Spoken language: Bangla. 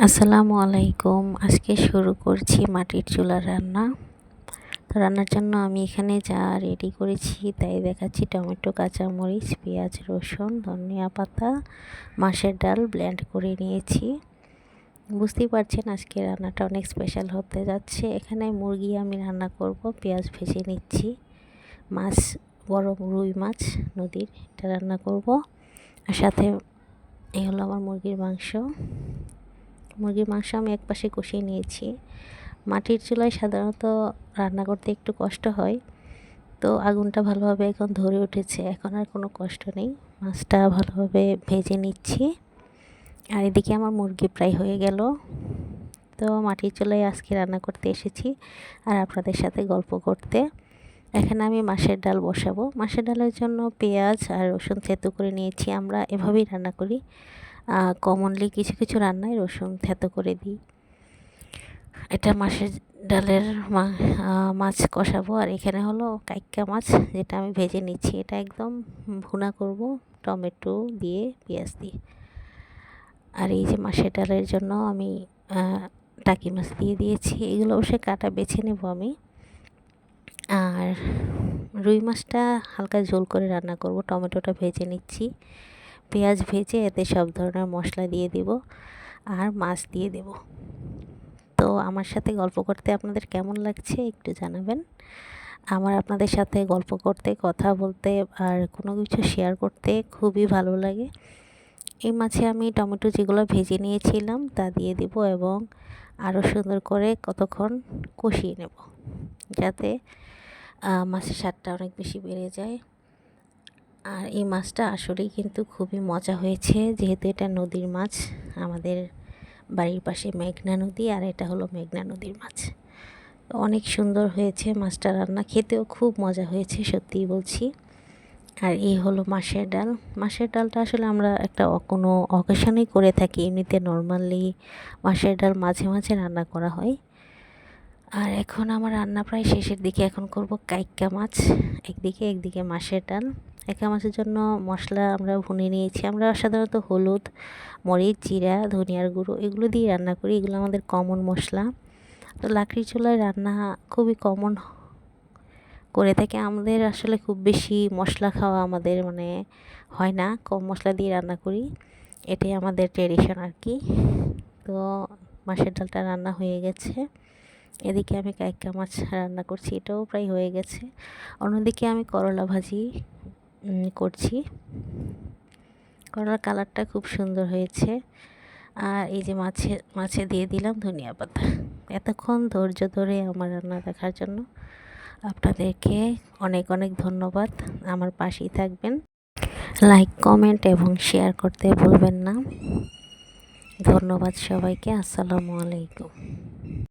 আসসালামু আলাইকুম। আজকে শুরু করছি মাটির চুলার রান্না। তো রান্নার জন্য আমি এখানে যা রেডি করেছি তাই দেখাচ্ছি। টমেটো, কাঁচামরিচ, পেঁয়াজ, রসুন, ধনিয়া পাতা, মাছের ডাল ব্লেন্ড করে নিয়েছি। বুঝতেই পারছেন আজকে রান্নাটা অনেক স্পেশাল হতে যাচ্ছে। এখানে মুরগি আমি রান্না করব। পেঁয়াজ ভেজে নিচ্ছি। মাছ, বড় রুই মাছ নদীর, এটা রান্না করব। আর সাথে এই হলো আমার মুরগির মাংস আমি একপাশে কষিয়ে নিয়েছি। মাটির চুলায় সাধারণত রান্না করতে একটু কষ্ট হয়, তো আগুনটা ভালোভাবে এখন ধরে উঠেছে, এখন আর কোনো কষ্ট নেই। মাছটা ভালোভাবে ভেজে নিচ্ছি। আর এদিকে আমার মুরগি প্রায় হয়ে গেল। তো মাটির চুলায় আজকে রান্না করতে এসেছি আর আপনাদের সাথে গল্প করতে। এখানে আমি মাছের ডাল বসাবো। মাছের ডালের জন্য পেঁয়াজ আর রসুন থেতো করে নিয়েছি। আমরা এভাবেই রান্না করি। কমনলি কিছু কিছু রান্নায় রসুন থেতো করে দিই। এটা মাছের ডালের মাছ কষাবো। আর এখানে হলো কাইক্কা মাছ, যেটা আমি ভেজে নিচ্ছি। এটা একদম ভুনা করব টমেটো দিয়ে, পেঁয়াজ দিয়ে। আর এই যে মাছের ডালের জন্য আমি টাকি মাছ দিয়ে দিয়েছি। এগুলো অবশ্যই কাটা বেছে নেব আমি। আর রুই মাছটা হালকা ঝোল করে রান্না করব। টমেটোটা ভেজে নিচ্ছি, পেঁয়াজ ভেজে এতে সব ধরনের মশলা দিয়ে দেব আর মাছ দিয়ে দেব। তো আমার সাথে গল্প করতে আপনাদের কেমন লাগছে একটু জানাবেন। আমার আপনাদের সাথে গল্প করতে, কথা বলতে আর কোনো কিছু শেয়ার করতে খুবই ভালো লাগে। এই মাছে আমি টমেটো যেগুলো ভেজে নিয়েছিলাম তা দিয়ে দেব এবং আরও সুন্দর করে কতক্ষণ কষিয়ে নেব, যাতে মাছের স্বাদটা অনেক বেশি বেড়ে যায়। আর এই মাছটা আসলেই কিন্তু খুবই মজা হয়েছে, যেহেতু এটা নদীর মাছ। আমাদের বাড়ির পাশে মেঘনা নদী, আর এটা হলো মেঘনা নদীর মাছ। অনেক সুন্দর হয়েছে মাছটা রান্না, খেতেও খুব মজা হয়েছে, সত্যিই বলছি। আর এই হলো মাছের ডাল। মাছের ডালটা আসলে আমরা একটা কোনো অকেশনেই করে থাকি, এমনিতে নর্মালি মাছের ডাল মাঝে মাঝে রান্না করা হয়। আর এখন আমার রান্না প্রায় শেষের দিকে। এখন করব কাইক্কা মাছ একদিকে মাছের ডাল। কাইক্কা মাছের জন্য মশলা আমরা ভুনে নিয়েছি। আমরা সাধারণত হলুদ, মরিচ, জিরা, ধনিয়ার গুঁড়ো এগুলো দিয়ে রান্না করি। এগুলো আমাদের কমন মশলা। তো লাকড়ির চুলায় রান্না খুবই কমন করে থাকে। আমাদের আসলে খুব বেশি মশলা খাওয়া আমাদের হয় না, কম মশলা দিয়ে রান্না করি, এটাই আমাদের ট্রেডিশন আর কি। তো মাছের ডালটা রান্না হয়ে গেছে। এদিকে আমি কাইক্কা মাছ রান্না করছি, এটাও প্রায় হয়ে গেছে। অন্যদিকে আমি করলা ভাজি করছি। করলার কালারটা খুব সুন্দর হয়েছে। আর এই যে মাছে দিয়ে দিলাম ধনিয়া পাতা। এতক্ষণ ধৈর্য ধরে আমার রান্না দেখার জন্য আপনাদেরকে অনেক অনেক ধন্যবাদ। আমার পাশেই থাকবেন, লাইক, কমেন্ট এবং শেয়ার করতে ভুলবেন না। ধন্যবাদ সবাইকে। আসসালামু আলাইকুম।